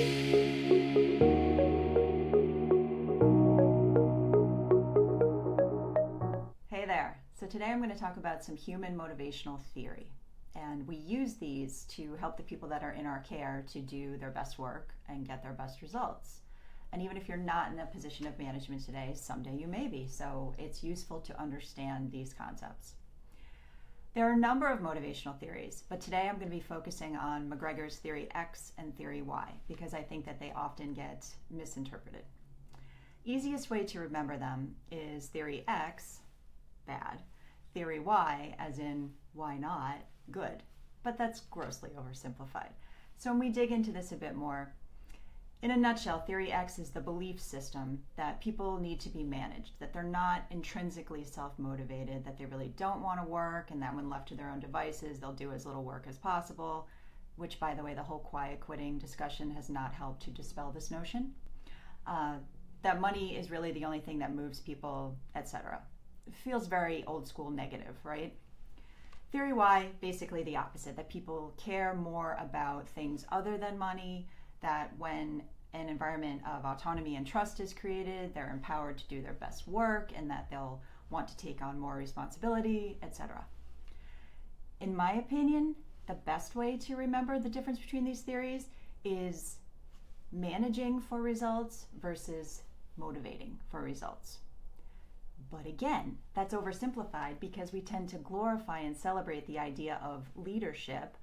Hey there. So today I'm going to talk about some human motivational theory. And we use these to help the people that are in our care to do their best work and get their best results. And even if you're not in a position of management today, someday you may be. So it's useful to understand these concepts. There are a number of motivational theories, but today I'm going to be focusing on MacGregor's theory X and theory Y because I think that they often get misinterpreted. Easiest way to remember them is theory X, bad, theory Y, as in why not, good. But that's grossly oversimplified. So when we dig into this a bit more, in a nutshell, theory X is the belief system that people need to be managed, that they're not intrinsically self-motivated, that they really don't want to work, and that when left to their own devices, they'll do as little work as possible, which, by the way, the whole quiet quitting discussion has not helped to dispel this notion. That money is really the only thing that moves people, etc. It feels very old school negative, right? Theory Y, basically the opposite, that people care more about things other than money, that when an environment of autonomy and trust is created, they're empowered to do their best work and that they'll want to take on more responsibility, etc. In my opinion, the best way to remember the difference between these theories is managing for results versus motivating for results. But again, that's oversimplified because we tend to glorify and celebrate the idea of leadership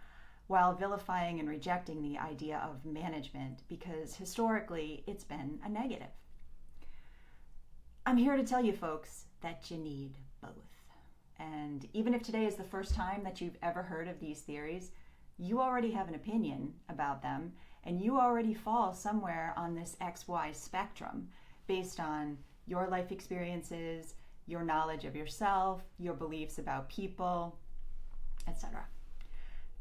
while vilifying and rejecting the idea of management because historically it's been a negative. I'm here to tell you folks that you need both. And even if today is the first time that you've ever heard of these theories, you already have an opinion about them and you already fall somewhere on this XY spectrum based on your life experiences, your knowledge of yourself, your beliefs about people, etc.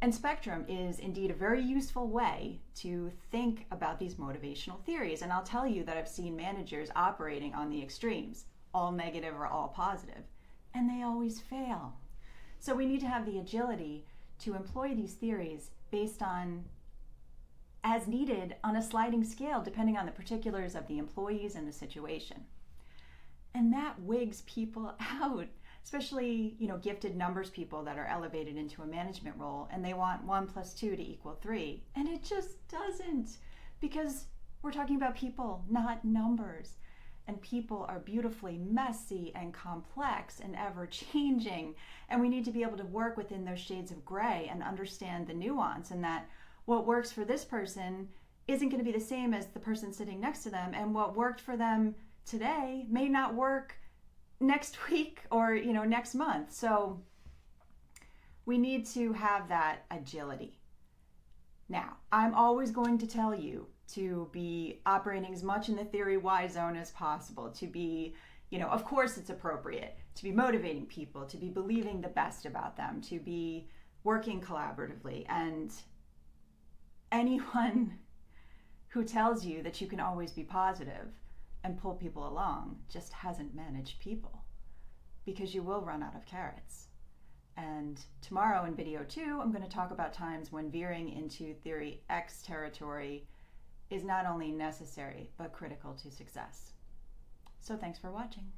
And spectrum is indeed a very useful way to think about these motivational theories. And I'll tell you that I've seen managers operating on the extremes, all negative or all positive, and they always fail. So we need to have the agility to employ these theories based on as needed on a sliding scale, depending on the particulars of the employees and the situation. And that wigs people out, especially, gifted numbers people that are elevated into a management role and they want 1 + 2 = 3. And it just doesn't, because we're talking about people, not numbers. And people are beautifully messy and complex and ever changing. And we need to be able to work within those shades of gray and understand the nuance, and that what works for this person isn't going to be the same as the person sitting next to them. And what worked for them today may not work next week or next month. So we need to have that agility. Now, I'm always going to tell you to be operating as much in the theory Y zone as possible, to be, of course it's appropriate to be motivating people, to be believing the best about them, to be working collaboratively. And anyone who tells you that you can always be positive and pull people along just hasn't managed people, because you will run out of carrots. And tomorrow in video 2, I'm going to talk about times when veering into theory X territory is not only necessary, but critical to success. So thanks for watching.